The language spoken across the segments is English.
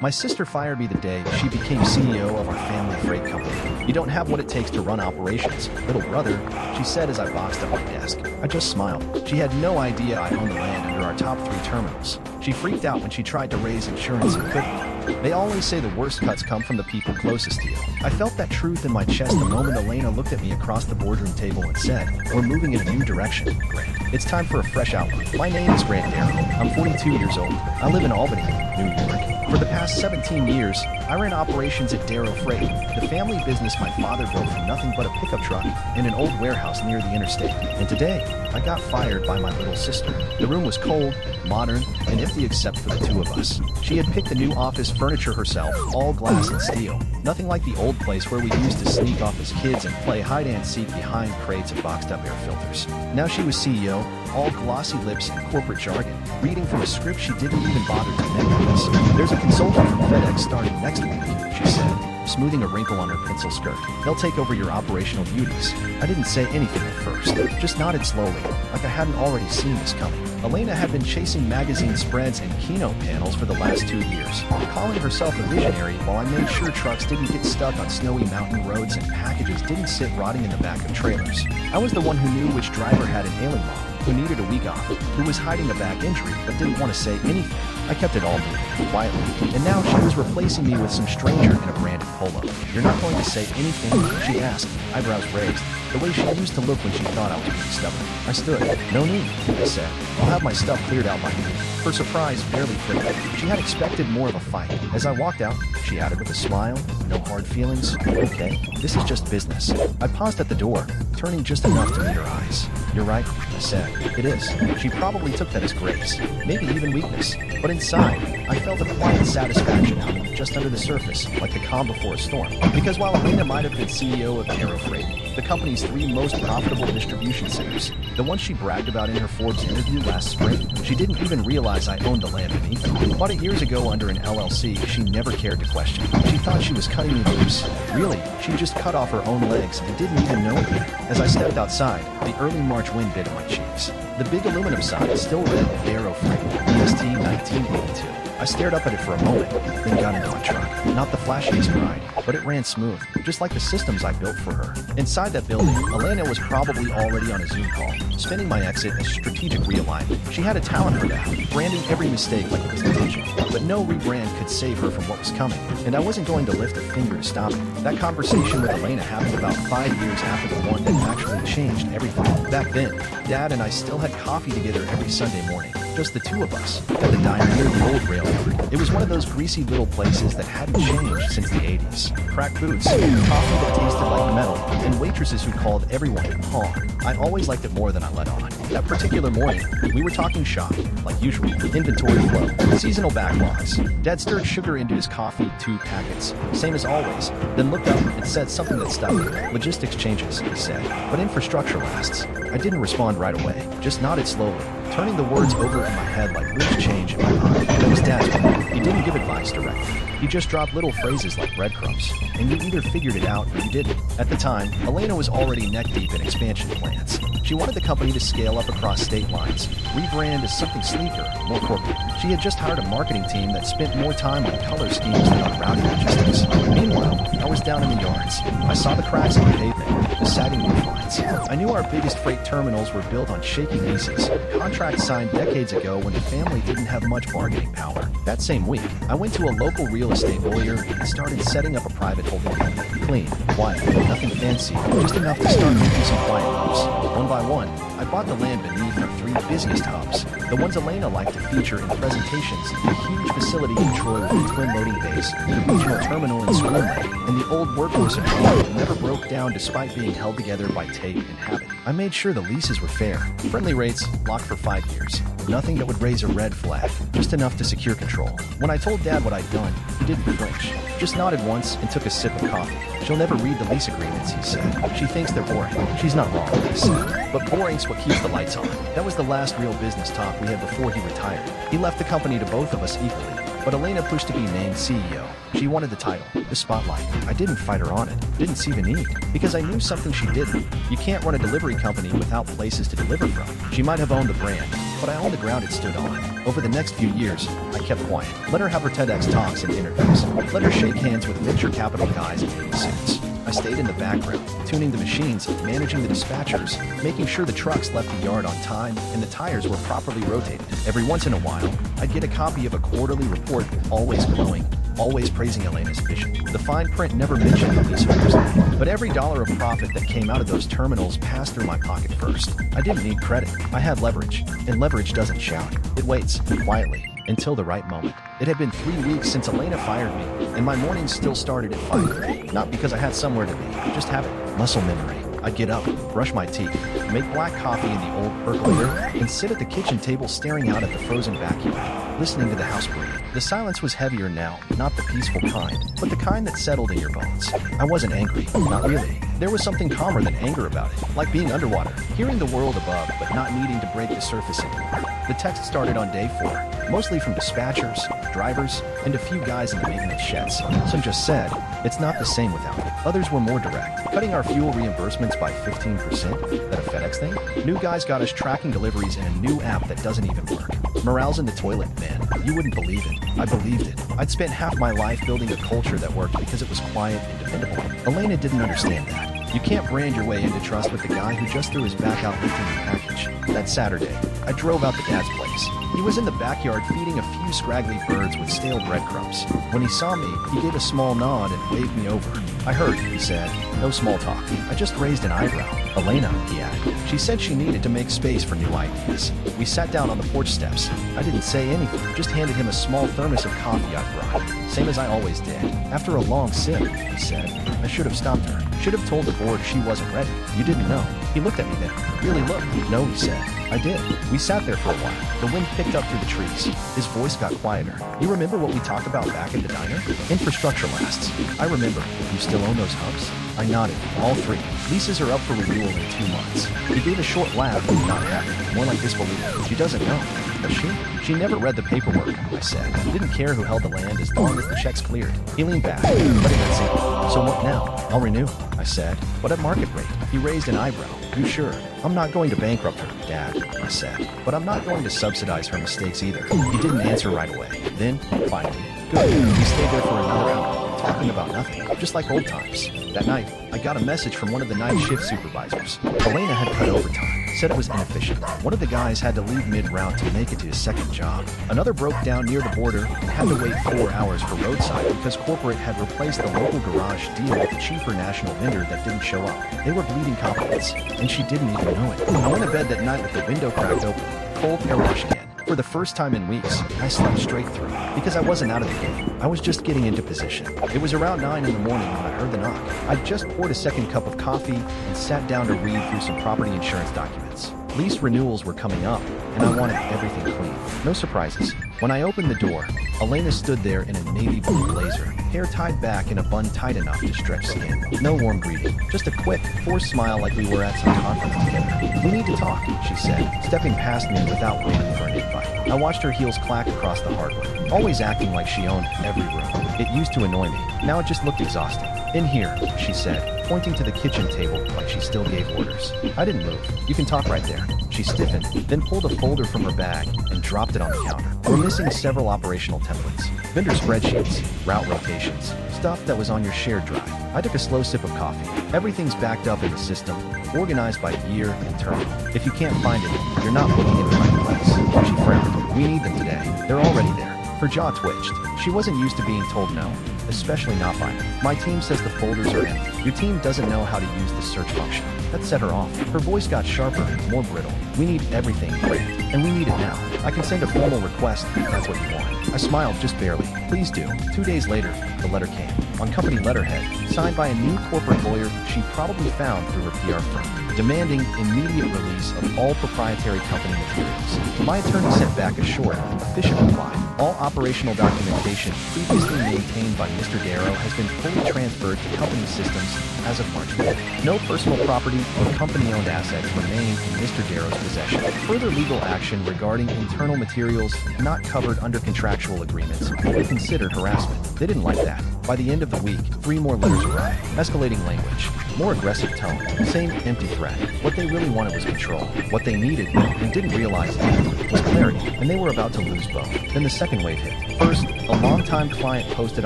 My sister fired me the day she became CEO of our family freight company. You don't have what it takes to run operations, little brother, she said as I boxed up my desk. I just smiled. She had no idea I owned the land under our top 3 terminals. She freaked out when she tried to raise insurance and couldn't. They always say the worst cuts come from the people closest to you. I felt that truth in my chest the moment Elena looked at me across the boardroom table and said, "We're moving in a new direction, Grant. It's time for a fresh outlook." My name is Grant Darrow. I'm 42 years old. I live in Albany, New York. For the past 17 years, I ran operations at Darrow Freight, the family business my father built from nothing but a pickup truck and an old warehouse near the interstate. And today, I got fired by my little sister. The room was cold, modern, and empty except for the 2 of us. She had picked the new office furniture herself, all glass and steel. Nothing like the old place where we used to sneak off as kids and play hide-and-seek behind crates of boxed-up air filters. Now she was CEO, all glossy lips and corporate jargon, reading from a script she didn't even bother to memorize. "There's a consultant from FedEx starting next week," she said, smoothing a wrinkle on her pencil skirt. "They'll take over your operational duties." I didn't say anything at first, just nodded slowly, like I hadn't already seen this coming. Elena had been chasing magazine spreads and keynote panels for the last 2 years, calling herself a visionary while I made sure trucks didn't get stuck on snowy mountain roads and packages didn't sit rotting in the back of trailers. I was the one who knew which driver had an ailing mom, who needed a week off, who was hiding a back injury but didn't want to say anything. I kept it all moving, quietly, and now she was replacing me with some stranger in a branded polo. "You're not going to say anything?" she asked, eyebrows raised, the way she used to look when she thought I was being stubborn. I stood. "No need," I said. "I'll have my stuff cleared out by noon." Her surprise barely flickered. She had expected more of a fight. As I walked out, she added with a smile, "No hard feelings? Okay, this is just business." I paused at the door, turning just enough to meet her eyes. "You're right," I said. "It is." She probably took that as grace, maybe even weakness. But inside, I felt a quiet satisfaction humming just under the surface, like the calm before a storm. Because while Elena might have been CEO of Darrow Freight, the company's 3 most profitable distribution centers, the ones she bragged about in her Forbes interview last spring, she didn't even realize I owned the land beneath it. Bought it years ago under an LLC she never cared to question. She thought she was cutting me loose. Really, she just cut off her own legs and didn't even know it. As I stepped outside, the early March wind bit at my cheeks. The big aluminum sign still read Darrow Freight, EST 1982. I stared up at it for a moment, then got into my truck. Not the flashiest ride, but it ran smooth, just like the systems I built for her. Inside that building, Elena was probably already on a Zoom call, spinning my exit as strategic realignment. She had a talent for that, branding every mistake like it was intentional. But no rebrand could save her from what was coming, and I wasn't going to lift a finger to stop it. That conversation with Elena happened about 5 years after the one that actually changed everything. Back then, Dad and I still had coffee together every Sunday morning, just the 2 of us, at the diner near the old rail yard. It was one of those greasy little places that hadn't changed since the 80s. Cracked boots, coffee that tasted like metal, and waitresses who called everyone "Pa." I always liked it more than I let on. That particular morning, we were talking shop, like usual, inventory flow, seasonal backlogs. Dad stirred sugar into his coffee, 2 packets, same as always, then looked up and said something that stuck me. "Logistics changes," he said, "but infrastructure lasts." I didn't respond right away, just nodded slowly, turning the words over in my head like loose change in my mind. That was Dad's way. He didn't give advice directly. He just dropped little phrases like breadcrumbs, and you either figured it out or you didn't. At the time, Elena was already neck-deep in expansion plans. She wanted the company to scale up across state lines, rebrand as something sleeker, more corporate. She had just hired a marketing team that spent more time on color schemes than on routing logistics. Meanwhile, I was down in the yards. I saw the cracks in the pavement, the sagging roof lines. I knew our biggest freight terminals were built on shaky leases, contracts signed decades ago when the family didn't have much bargaining power. That same week, I went to a local real estate lawyer and started setting up a private holding company. Clean, quiet, nothing fancy, just enough to start making some quiet moves. One by one, I bought the land beneath our 3 busiest hubs, the ones Elena liked to feature in presentations, the huge facility in Troy with the twin loading bays, the regional terminal in Spoon Lake, and the old workforce in Troy that never broke down despite being held together by tape and habit. I made sure the leases were fair, friendly rates, locked for 5 years. Nothing that would raise a red flag, just enough to secure control. When I told Dad what I'd done, he didn't flinch, just nodded once and took a sip of coffee. "She'll never read the lease agreements," he said. "She thinks they're boring." She's not wrong, he said. But boring's what keeps the lights on. That was the last real business talk we had before he retired. He left the company to both of us equally, but Elena pushed to be named CEO. She wanted the title, the spotlight. I didn't fight her on it, didn't see the need, because I knew something she didn't. You can't run a delivery company without places to deliver from. She might have owned the brand, but I owned the ground it stood on. Over the next few years, I kept quiet. Let her have her TEDx talks and interviews. Let her shake hands with venture capital guys in bathing suits. I stayed in the background, tuning the machines, managing the dispatchers, making sure the trucks left the yard on time and the tires were properly rotated. Every once in a while, I'd get a copy of a quarterly report, always glowing, always praising Elena's vision. The fine print never mentioned the leaseholder's name, but every dollar of profit that came out of those terminals passed through my pocket first. I didn't need credit. I had leverage, and leverage doesn't shout. It waits, quietly, until the right moment. It had been 3 weeks since Elena fired me, and my mornings still started at 5:30. Not because I had somewhere to be, just habit, muscle memory. I'd get up, brush my teeth, make black coffee in the old percolator, and sit at the kitchen table staring out at the frozen backyard, listening to the house breathe. The silence was heavier now, not the peaceful kind, but the kind that settled in your bones. I wasn't angry, not really. There was something calmer than anger about it, like being underwater, hearing the world above but not needing to break the surface anymore. The text started on day 4, mostly from dispatchers, drivers, and a few guys in the maintenance sheds. Some just said, "It's not the same without it." Others were more direct, cutting our fuel reimbursements by 15%. That a FedEx thing? New guys got us tracking deliveries in a new app that doesn't even work. Morale's in the toilet, man. You wouldn't believe it. I believed it. I'd spent half my life building a culture that worked because it was quiet and dependable. Elena didn't understand that. You can't brand your way into trust with the guy who just threw his back out lifting your package. That Saturday, I drove out to Dad's place. He was in the backyard feeding a few scraggly birds with stale breadcrumbs. When he saw me, he gave a small nod and waved me over. "I heard," he said. "No small talk." I just raised an eyebrow. "Elena," he added. She said she needed to make space for new ideas. We sat down on the porch steps. I didn't say anything, just handed him a small thermos of coffee I'd brought. Same as I always did. After a long sip, he said, "I should have stopped her. Should have told the board she wasn't ready. You didn't know." He looked at me then. "Really look." "No," he said. "I did." We sat there for a while. The wind picked up through the trees. His voice got quieter. "You remember what we talked about back in the diner? Infrastructure lasts." "I remember. You still own those hubs?" I nodded. "All 3. Leases are up for renewal in 2 months." He gave a short laugh, not happy, more like disbelief. "She doesn't know, does she?" "She never read the paperwork," I said. "Didn't care who held the land as long as the checks cleared." He leaned back, letting that sink. "So what now?" "I'll renew," I said. "But at market rate." He raised an eyebrow. "You sure?" "I'm not going to bankrupt her, Dad," I said. "But I'm not going to subsidize her mistakes either." He didn't answer right away. Then, finally, "Good." We stayed there for another hour, talking about nothing, just like old times. That night, I got a message from one of the night shift supervisors. Elena had cut overtime, said it was inefficient. One of the guys had to leave mid-route to make it to his second job. Another broke down near the border and had to wait 4 hours for roadside because corporate had replaced the local garage deal with a cheaper national vendor that didn't show up. They were bleeding compliments, and she didn't even know it. I went to bed that night with the window cracked open, cold air rushing in. For the first time in weeks, I slept straight through, because I wasn't out of the game. I was just getting into position. It was around 9 in the morning when I heard the knock. I'd just poured a second cup of coffee and sat down to read through some property insurance documents. Lease renewals were coming up, and I wanted everything clean. No surprises. When I opened the door, Elena stood there in a navy blue blazer, hair tied back in a bun tight enough to stretch skin. No warm greeting, just a quick, forced smile like we were at some conference together. "We need to talk," she said, stepping past me without waiting for an invite. I watched her heels clack across the hardwood, always acting like she owned every room. It used to annoy me. Now it just looked exhausting. "In here," she said, pointing to the kitchen table like she still gave orders. I didn't move. "You can talk right there." She stiffened, then pulled a folder from her bag and dropped it on the counter. We're missing several operational templates, vendor spreadsheets, route rotations, stuff that was on your shared drive. I took a slow sip of coffee. "Everything's backed up in the system, organized by year and terminal. If you can't find it, you're not looking in the right place." She frowned. "We need them today. They're already there." Her jaw twitched. She wasn't used to being told no, especially not by me. "My team says the folders are empty. Your team doesn't know how to use the search function." That set her off. Her voice got sharper, more brittle. "We need everything quick, and we need it now. I can send a formal request if that's what you want." I smiled just barely. "Please do." 2 days later, the letter came. On company letterhead, signed by a new corporate lawyer she probably found through her PR firm, demanding immediate release of all proprietary company materials. My attorney sent back a short, efficient reply. "All operational documentation previously maintained by Mr. Darrow has been fully transferred to company systems as of March 4th. No personal property or company-owned assets remain in Mr. Darrow's possession. Further legal action regarding internal materials not covered under contractual agreements will be considered harassment. They didn't like that. By the end of the week, 3 more letters arrived. Escalating language, more aggressive tone, same empty threat. What they really wanted was control. What they needed, and didn't realize yet, was clarity, and they were about to lose both. Then the second wave hit. First, a longtime client posted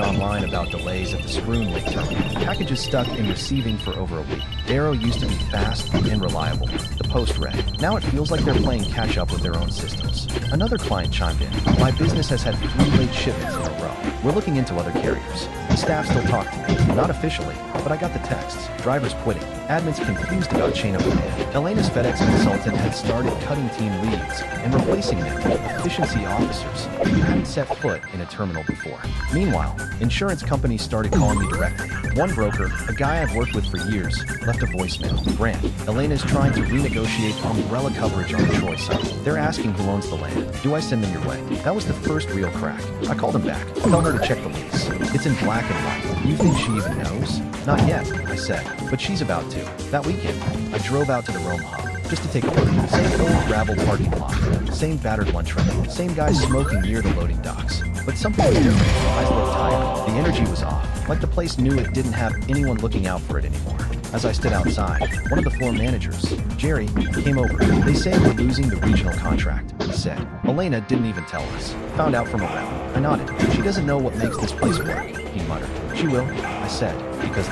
online about delays at the Scroon Lake terminal. Packages stuck in receiving for over a week. Darrow used to be fast and reliable. The post read, now it feels like they're playing catch up with their own systems. Another client chimed in, my business has had 3 late shipments in a row. We're looking into other carriers. The staff still talk to me, not officially, but I got the texts. Drivers quitting. Admins confused about chain of command. Elena's FedEx consultant had started cutting team leads and replacing them with efficiency officers who hadn't set foot in a terminal before. Meanwhile, insurance companies started calling me directly. One broker, a guy I've worked with for years, left a voicemail. Brand, Elena's trying to renegotiate umbrella coverage on the Troy site. They're asking who owns the land. Do I send them your way? That was the first real crack. I called him back. Tell her to check the lease. It's in black and white. You think she even knows? Not yet, I said, but she's about to. That weekend, I drove out to the Rome hub just to take a look. Same old gravel parking lot, same battered lunch room, same guy smoking near the loading docks. But something was different. Eyes looked tired. The energy was off, like the place knew it didn't have anyone looking out for it anymore. As I stood outside, one of the floor managers, Jerry, came over. They say we're losing the regional contract, he said. Elena didn't even tell us. Found out from around. I nodded. She doesn't know what makes this place work, he muttered. She will, I said, because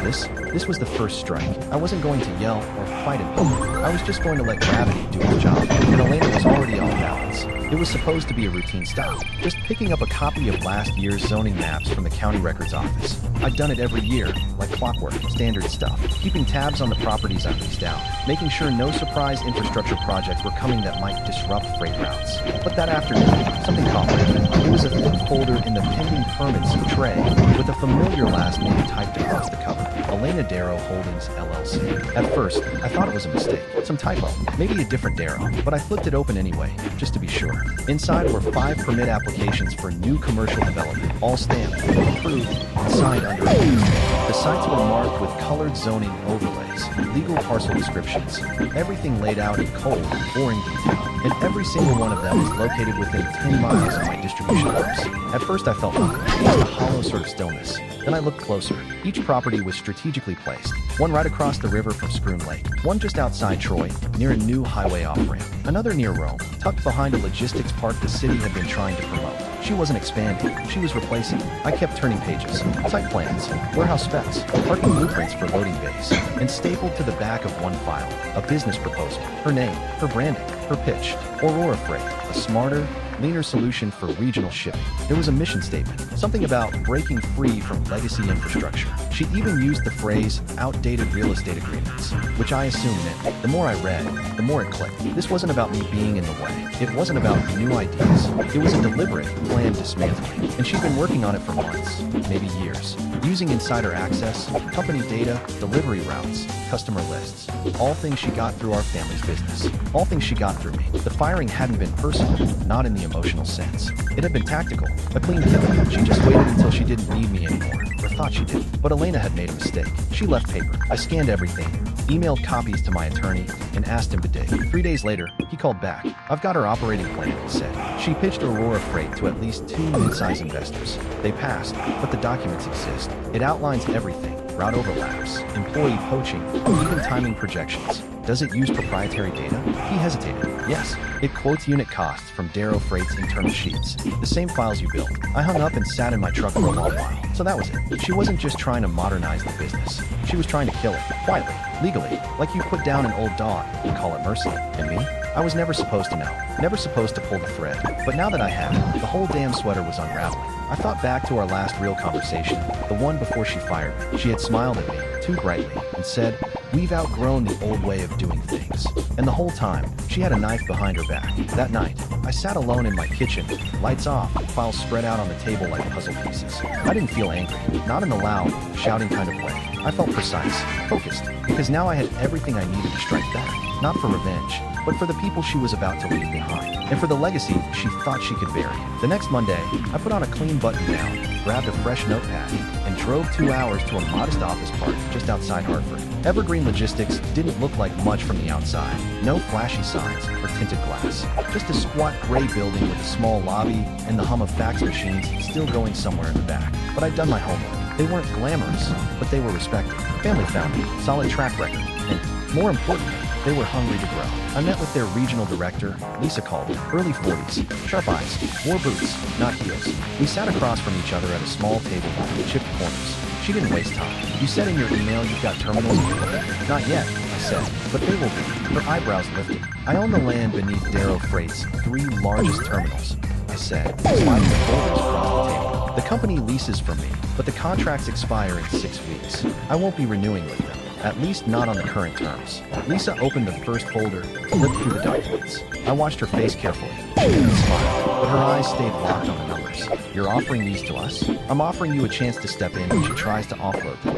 this was the first strike. I wasn't going to yell or fight it. I was just going to let gravity do its job. And Elena was already off balance. It was supposed to be a routine stop, just picking up a copy of last year's zoning maps from the county records office. I'd done it every year, like clockwork, standard stuff, keeping tabs on the properties I leased out, making sure no surprise infrastructure projects were coming that might disrupt freight routes. But that afternoon, something caught my eye. It was a thick folder in the pending permits tray with a familiar last name typed across the cover. Elena Darrow Holdings, LLC. At first, I thought it was a mistake, some typo, maybe a different Darrow, but I flipped it open anyway, just to be sure. Inside were 5 permit applications for new commercial development, all stamped, approved, and signed under oath. The sites were marked with colored zoning overlays, legal parcel descriptions, everything laid out in cold, boring detail, and every single one of them is located within 10 miles of my distribution hubs. At first I felt nothing, just a hollow sort of stillness. Then I looked closer. Each property was strategically placed. One right across the river from Scroon Lake, one just outside Troy, near a new highway off-ramp, another near Rome, tucked behind a logistics park the city had been trying to promote. She wasn't expanding, she was replacing. I kept turning pages, site plans, warehouse specs, parking blueprints for loading bays, and stapled to the back of one file, a business proposal, her name, her branding, her pitch, Aurora Freight, a smarter, leaner solution for regional shipping. There was a mission statement, something about breaking free from legacy infrastructure. She even used the phrase outdated real estate agreements, which I assumed meant the more I read, the more it clicked. This wasn't about me being in the way. It wasn't about new ideas. It was a deliberate, planned dismantling, and she'd been working on it for months, maybe years, using insider access, company data, delivery routes, customer lists, all things she got through our family's business, all things she got through me. The firing hadn't been personal, not in the emotional sense. It had been tactical, a clean kill. She just waited until she didn't need me anymore, or thought she didn't. But Elena had made a mistake. She left paper. I scanned everything, emailed copies to my attorney, and asked him to dig. 3 days later, he called back. I've got her operating plan, he said. She pitched Aurora Freight to at least 2 mid-size investors. They passed, but the documents exist. It outlines everything. Route overlaps, employee poaching, even timing projections. Does it use proprietary data? He hesitated. Yes. It quotes unit costs from Darrow Freight's internal sheets, the same files you built. I hung up and sat in my truck for a long while. So that was it. She wasn't just trying to modernize the business. She was trying to kill it, quietly, legally, like you put down an old dog and call it mercy. And me? I was never supposed to know, never supposed to pull the thread. But now that I had, the whole damn sweater was unraveling. I thought back to our last real conversation, the one before she fired me. She had smiled at me, too brightly, and said, "We've outgrown the old way of doing things." And the whole time, she had a knife behind her back. That night, I sat alone in my kitchen, lights off, files spread out on the table like puzzle pieces. I didn't feel angry, not in a loud, shouting kind of way. I felt precise, focused, because now I had everything I needed to strike back, not for revenge, but for the people she was about to leave behind, and for the legacy she thought she could bury. The next Monday, I put on a clean button-down, grabbed a fresh notepad, and drove 2 hours to a modest office park just outside Hartford. Evergreen Logistics didn't look like much from the outside. No flashy signs or tinted glass. Just a squat gray building with a small lobby and the hum of fax machines still going somewhere in the back. But I'd done my homework. They weren't glamorous, but they were respected. Family founded, solid track record, and more importantly, they were hungry to grow. I met with their regional director, Lisa Calder, early 40s, sharp eyes, wore boots, not heels. We sat across from each other at a small table with chipped corners. She didn't waste time. You said in your email you've got terminals in your building? Not yet, I said, but they will be. Her eyebrows lifted. I own the land beneath Darrow Freight's 3 largest terminals, I said, sliding the folders across the table. The company leases from me, but the contracts expire in 6 weeks. I won't be renewing with them. At least not on the current terms. Lisa opened the first folder, flipped through the documents. I watched her face carefully. She didn't smile, but her eyes stayed locked on the numbers. You're offering these to us? I'm offering you a chance to step in when she tries to offload them.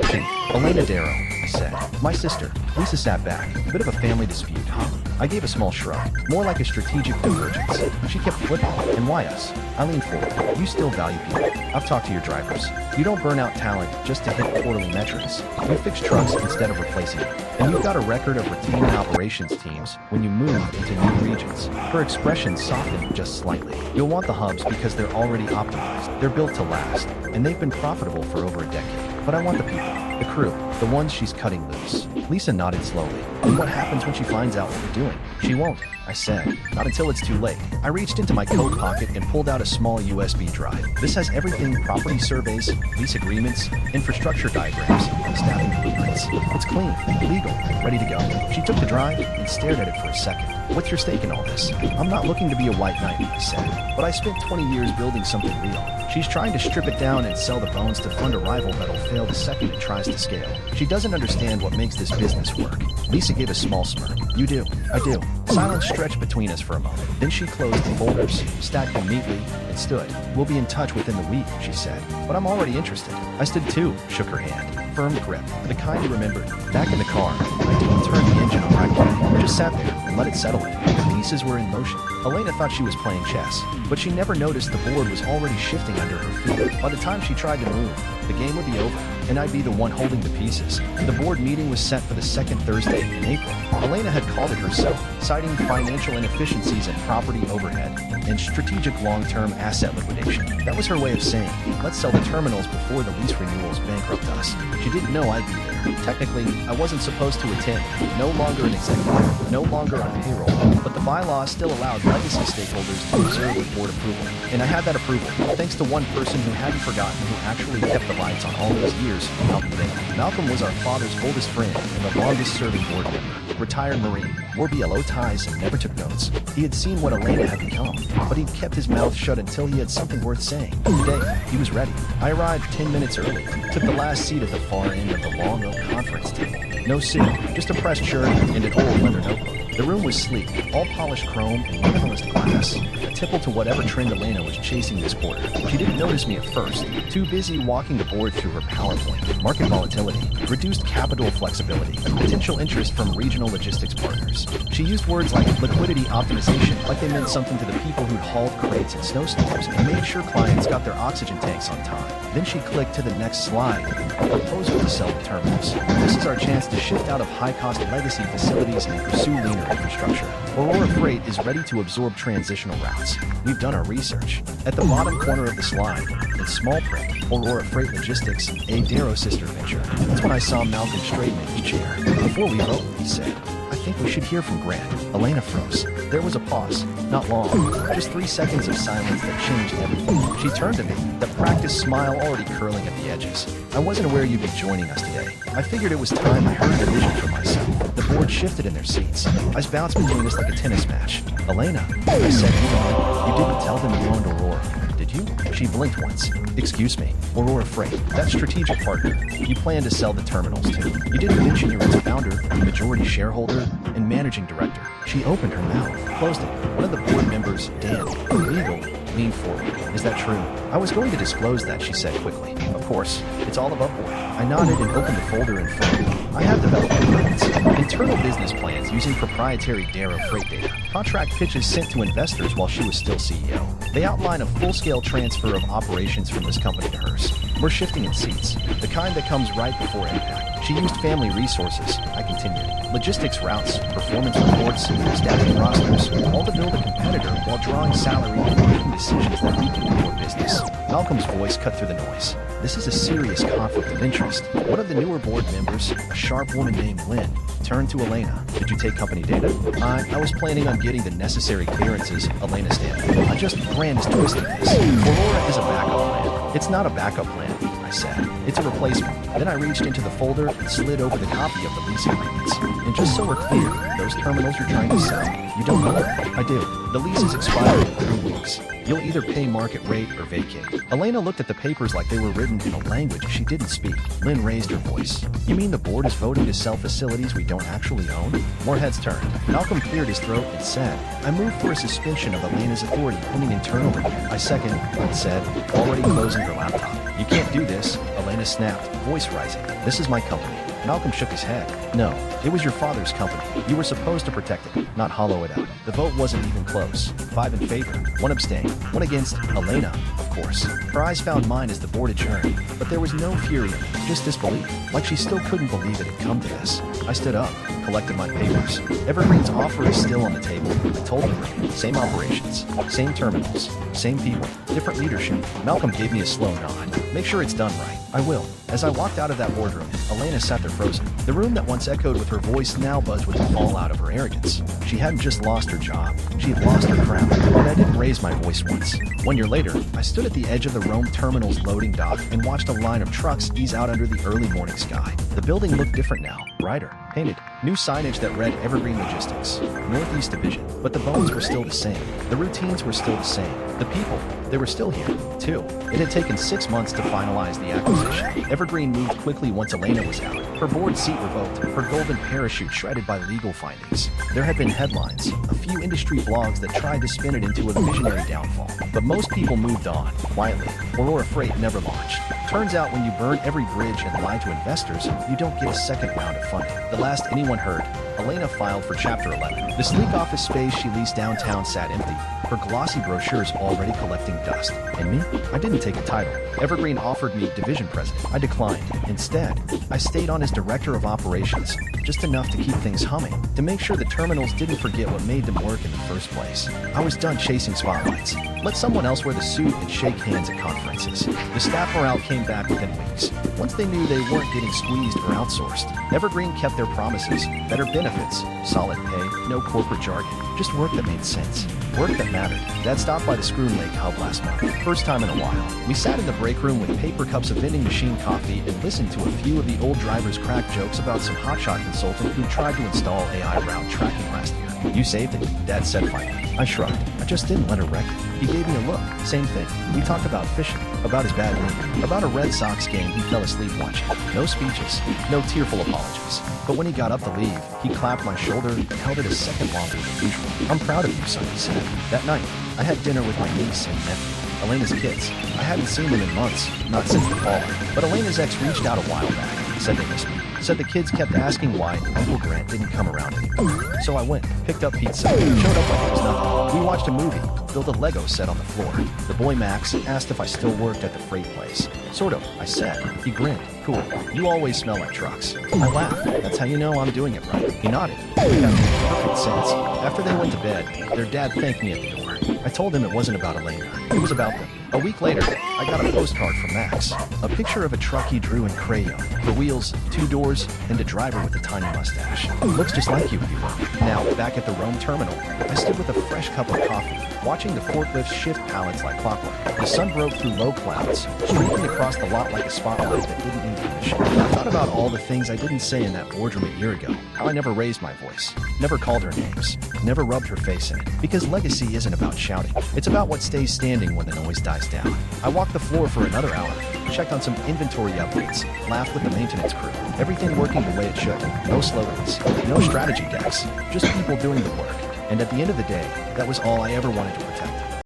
Elena Darrow, I said. My sister. Lisa sat back. Bit of a family dispute, huh? I gave a small shrug, more like a strategic divergence. She kept flipping. And why us? I leaned forward. You still value people. I've talked to your drivers. You don't burn out talent just to hit quarterly metrics. You fix trucks instead of replacing them. And you've got a record of retaining operations teams when you move into new regions. Her expression softened just slightly. You'll want the hubs because they're already optimized. They're built to last, and they've been profitable for over a decade. But I want the people, the crew, the ones she's cutting loose. Lisa nodded slowly. And what happens when she finds out what you're doing? She won't, I said. Not until it's too late. I reached into my coat pocket and pulled out a small USB drive. This has everything: property surveys, lease agreements, infrastructure diagrams, staffing blueprints. It's clean, legal, ready to go. She took the drive and stared at it for a second. What's your stake in all this? I'm not looking to be a white knight, I said, but I spent 20 years building something real. She's trying to strip it down and sell the bones to fund a rival that'll fail the second it tries to scale. She doesn't understand what makes this business work. Lisa gave a small smirk. You do. I do. Silence stretched between us for a moment. Then she closed the folders, stacked them neatly, and stood. We'll be in touch within the week, she said. But I'm already interested. I stood too, shook her hand. Firm grip, the kind you remembered. Back in the car, I didn't turn the engine on right away. Just sat there and let it settle in. The pieces were in motion. Elena thought she was playing chess, but she never noticed the board was already shifting under her feet. By the time she tried to move, the game would be over, and I'd be the one holding the pieces. The board meeting was set for the second Thursday in April. Elena had called it herself, citing financial inefficiencies and property overhead, and strategic long-term asset liquidation. That was her way of saying, let's sell the terminals before the lease renewals bankrupt us. She didn't know I'd be there. Technically, I wasn't supposed to attend. No longer an executive, no longer on payroll, but the bylaws still allowed legacy stakeholders to observe with board approval. And I had that approval, thanks to one person who hadn't forgotten who actually kept the lights on all those years, Malcolm Dale. Malcolm was our father's oldest friend and the longest-serving board member. Retired Marine, wore BLO ties and never took notes. He had seen what Elena had become, but he'd kept his mouth shut until he had something worth saying. Today, he was ready. I arrived 10 minutes early, took the last seat at the far end of the long oak conference table. No suit, just a pressed shirt and an old leather notebook. The room was sleek, all polished chrome and minimalist glass, a tipple to whatever trend Elena was chasing this quarter. She didn't notice me at first, too busy walking the board through her PowerPoint. Market volatility, reduced capital flexibility, potential interest from regional logistics partners. She used words like liquidity optimization, like they meant something to the people who'd hauled crates in snowstorms and made sure clients got their oxygen tanks on time. Then she clicked to the next slide, a proposal to sell the terminals. This is our chance to shift out of high-cost legacy facilities and pursue leaner infrastructure. Aurora Freight is ready to absorb transitional routes. We've done our research. At the bottom corner of the slide, in small print, Aurora Freight Logistics, a Darrow sister venture. That's when I saw Malcolm straighten in his chair. Before we vote, he said, I think we should hear from Grant. Elena froze. There was a pause. Not long. Just 3 seconds of silence that changed everything. She turned to me, the practiced smile already curling at the edges. I wasn't aware you'd be joining us today. I figured it was time I heard the vision for myself. The board shifted in their seats. Eyes bounced between us like a tennis match. Elena, I said evenly, you didn't tell them you owned Aurora, did you? She blinked once. Excuse me, Aurora Freight, that strategic partner. You plan to sell the terminals too. You didn't mention you're its founder, majority shareholder, and managing director. She opened her mouth, closed it. One of the board members, Dan, legal, leaned forward. Is that true? I was going to disclose that, she said quickly. Of course, it's all above board. I nodded and opened the folder in front of me. I have developed plans. Internal business plans using proprietary Darrow freight data. Contract pitches sent to investors while she was still CEO. They outline a full-scale transfer of operations from this company to hers. We're shifting in seats, the kind that comes right before impact. She used family resources. I continued. Logistics routes, performance reports, staffing rosters, all to build a competitor while drawing salary and making decisions that weaken your business. Malcolm's voice cut through the noise. This is a serious conflict of interest. One of the newer board members, a sharp woman named Lynn, turned to Elena. Did you take company data? I was planning on getting the necessary clearances, Elena stated. I just brand is twisting this. Aurora is a backup plan. It's not a backup plan, I said. It's a replacement. Then I reached into the folder and slid over the copy of the lease agreements. And just so we're clear, those terminals you're trying to sell, you don't know them? I do. The lease is expiring in 3 weeks. You'll either pay market rate or vacate. Elena looked at the papers like they were written in a language she didn't speak. Lynn raised her voice. You mean the board is voting to sell facilities we don't actually own? More heads turned. Malcolm cleared his throat and said, I moved for a suspension of Elena's authority pending internal review. I second, Lynn said, already closing her laptop. You can't do this, Elena snapped, voice rising. This is my company. Malcolm shook his head. No, it was your father's company. You were supposed to protect it, not hollow it out. The vote wasn't even close. 5 in favor, 1 abstained, 1 against. Elena, of course. Her eyes found mine as the board adjourned, but there was no fury in it, just disbelief. Like she still couldn't believe it had come to this. I stood up, collected my papers. Evergreen's offer is still on the table. I told her. Same operations, same terminals, same people, different leadership. Malcolm gave me a slow nod. Make sure it's done right. I will. As I walked out of that boardroom, Elena sat there frozen. The room that once echoed with her voice now buzzed with the fallout of her arrogance. She hadn't just lost her job, she had lost her crown. And I didn't raise my voice once. 1 year later, I stood at the edge of the Rome Terminal's loading dock and watched a line of trucks ease out under the early morning sky. The building looked different now, brighter, painted, new signage that read Evergreen Logistics, Northeast Division, but the bones were still the same. The routines were still the same. The people, they were still here, too. It had taken 6 months to finalize the acquisition. Evergreen moved quickly once Elena was out. Her board seat revoked, her golden parachute shredded by legal findings. There had been headlines, a few industry blogs that tried to spin it into a visionary downfall. But most people moved on, quietly. Aurora Freight never launched. Turns out when you burn every bridge and lie to investors, you don't get a second round of funding. The last anyone heard, Elena filed for Chapter 11. The sleek office space she leased downtown sat empty, her glossy brochures already collecting dust. And me? I didn't take a title. Evergreen offered me division president. I declined. Instead, I stayed on as director of operations, just enough to keep things humming, to make sure the terminals didn't forget what made them work in the first place. I was done chasing spotlights. Let someone else wear the suit and shake hands at conferences. The staff morale came back within weeks. Once they knew they weren't getting squeezed or outsourced, Evergreen kept their promises. Better benefits, solid pay, no corporate jargon, just work that made sense. Work that mattered. Dad stopped by the Screw Lake hub last month, first time in a while. We sat in the break room with paper cups of vending machine coffee and listened to a few of the old drivers' crack jokes about some hotshot consultant who tried to install AI route tracking last year. You saved it, Dad said finally. I shrugged. I just didn't let her wreck it. He gave me a look. Same thing. We talked about fishing, about his bad knee, about a Red Sox game he fell asleep watching. No speeches, no tearful apologies. But when he got up to leave, he clapped my shoulder and held it a second longer than usual. I'm proud of you, son, he said. That night, I had dinner with my niece and nephew, Elena's kids. I hadn't seen them in months, not since the fall. But Elena's ex reached out a while back, said they missed me. Said the kids kept asking why Uncle Grant didn't come around anymore. So I went, picked up pizza, showed up like it was nothing. We watched a movie, built a Lego set on the floor. The boy Max asked if I still worked at the freight place. Sort of, I said. He grinned. Cool. You always smell like trucks. I laughed. That's how you know I'm doing it right. He nodded. That made perfect sense. After they went to bed, their dad thanked me at the door. I told him it wasn't about Elena. It was about them. A week later, I got a postcard from Max. A picture of a truck he drew in crayon. The wheels, 2 doors, and a driver with a tiny mustache. Looks just like you, he wrote. Now, back at the Rome terminal, I stood with a fresh cup of coffee, watching the forklift shift pallets like clockwork. The sun broke through low clouds, streaking across the lot like a spotlight that didn't need permission. I thought about all the things I didn't say in that boardroom a year ago. How I never raised my voice, never called her names, never rubbed her face in it. Because legacy isn't about shouting. It's about what stays standing when the noise dies down. I walked the floor for another hour, checked on some inventory updates, laughed with the maintenance crew. Everything working the way it should. No slogans, no strategy decks, just people doing the work. And at the end of the day, that was all I ever wanted to protect.